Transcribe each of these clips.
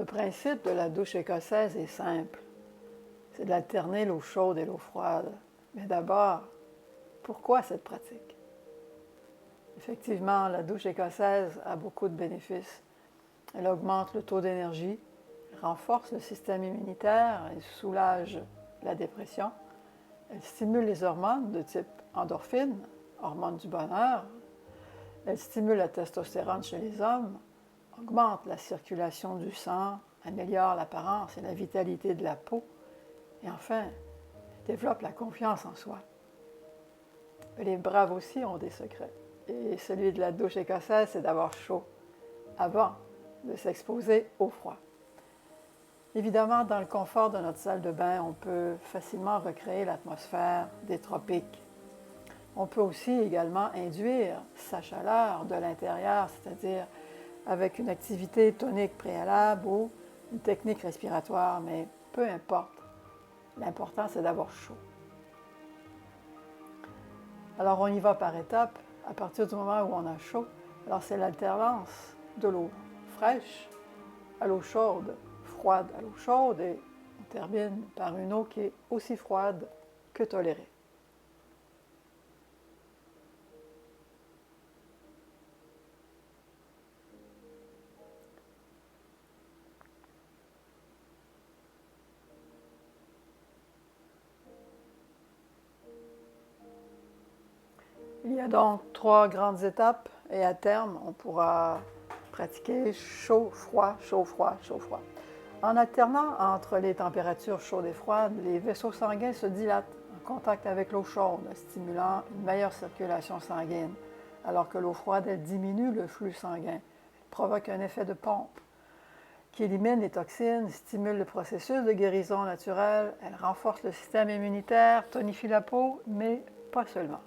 Le principe de la douche écossaise est simple. C'est d'alterner l'eau chaude et l'eau froide. Mais d'abord, pourquoi cette pratique? Effectivement, la douche écossaise a beaucoup de bénéfices. Elle augmente le taux d'énergie, renforce le système immunitaire et soulage la dépression. Elle stimule les hormones de type endorphine, hormone du bonheur. Elle stimule la testostérone chez les hommes, augmente la circulation du sang, améliore l'apparence et la vitalité de la peau. Et enfin, développe la confiance en soi. Mais les braves aussi ont des secrets. Et celui de la douche écossaise, c'est d'avoir chaud avant de s'exposer au froid. Évidemment, dans le confort de notre salle de bain, on peut facilement recréer l'atmosphère des tropiques. On peut aussi également induire sa chaleur de l'intérieur, c'est-à-dire avec une activité tonique préalable ou une technique respiratoire, mais peu importe. L'important, c'est d'avoir chaud. Alors, on y va par étapes. À partir du moment où on a chaud, alors c'est l'alternance de l'eau fraîche à l'eau chaude, froide à l'eau chaude, et on termine par une eau qui est aussi froide que tolérée. Il y a donc 3 grandes étapes et à terme, on pourra pratiquer chaud, froid, chaud, froid, chaud, froid. En alternant entre les températures chaudes et froides, les vaisseaux sanguins se dilatent en contact avec l'eau chaude, stimulant une meilleure circulation sanguine, alors que l'eau froide, elle diminue le flux sanguin, elle provoque un effet de pompe qui élimine les toxines, stimule le processus de guérison naturelle, elle renforce le système immunitaire, tonifie la peau, mais pas seulement.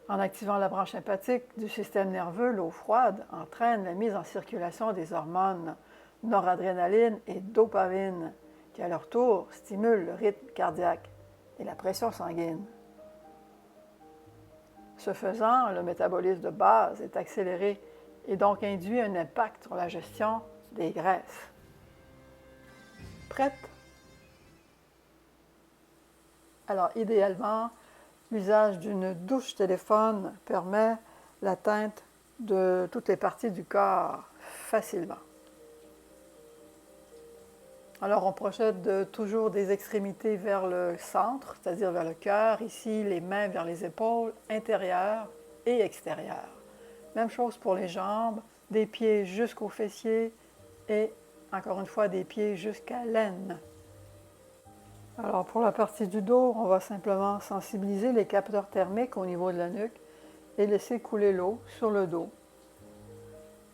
En activant la branche sympathique du système nerveux, l'eau froide entraîne la mise en circulation des hormones noradrénaline et dopamine, qui à leur tour stimulent le rythme cardiaque et la pression sanguine. Ce faisant, le métabolisme de base est accéléré et donc induit un impact sur la gestion des graisses. Prête? Alors, idéalement, l'usage d'une douche téléphone permet l'atteinte de toutes les parties du corps facilement. Alors, on projette toujours des extrémités vers le centre, c'est-à-dire vers le cœur, ici les mains vers les épaules, intérieures et extérieures. Même chose pour les jambes, des pieds jusqu'aux fessiers et, encore une fois, des pieds jusqu'à l'aine. Alors, pour la partie du dos, on va simplement sensibiliser les capteurs thermiques au niveau de la nuque et laisser couler l'eau sur le dos.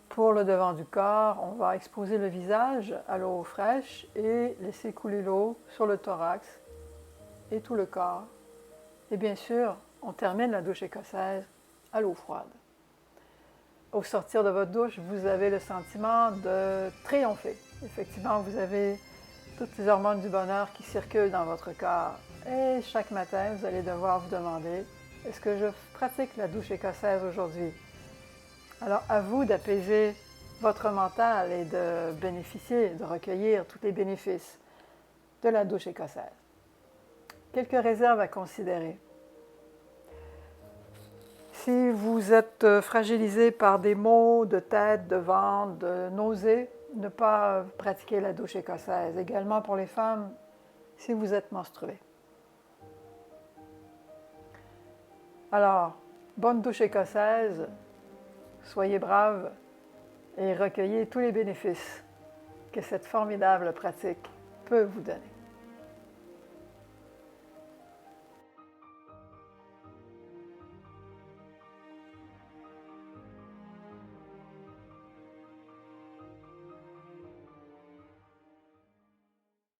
Pour le devant du corps, on va exposer le visage à l'eau fraîche et laisser couler l'eau sur le thorax et tout le corps. Et bien sûr, on termine la douche écossaise à l'eau froide. Au sortir de votre douche, vous avez le sentiment de triompher. Effectivement, vous avez toutes les hormones du bonheur qui circulent dans votre corps. Et chaque matin, vous allez devoir vous demander, est-ce que je pratique la douche écossaise aujourd'hui? Alors, à vous d'apaiser votre mental et de bénéficier, de recueillir tous les bénéfices de la douche écossaise. Quelques réserves à considérer. Si vous êtes fragilisé par des maux de tête, de ventre, de nausées, ne pas pratiquer la douche écossaise. Également pour les femmes, si vous êtes menstruée. Alors, bonne douche écossaise, soyez braves et recueillez tous les bénéfices que cette formidable pratique peut vous donner.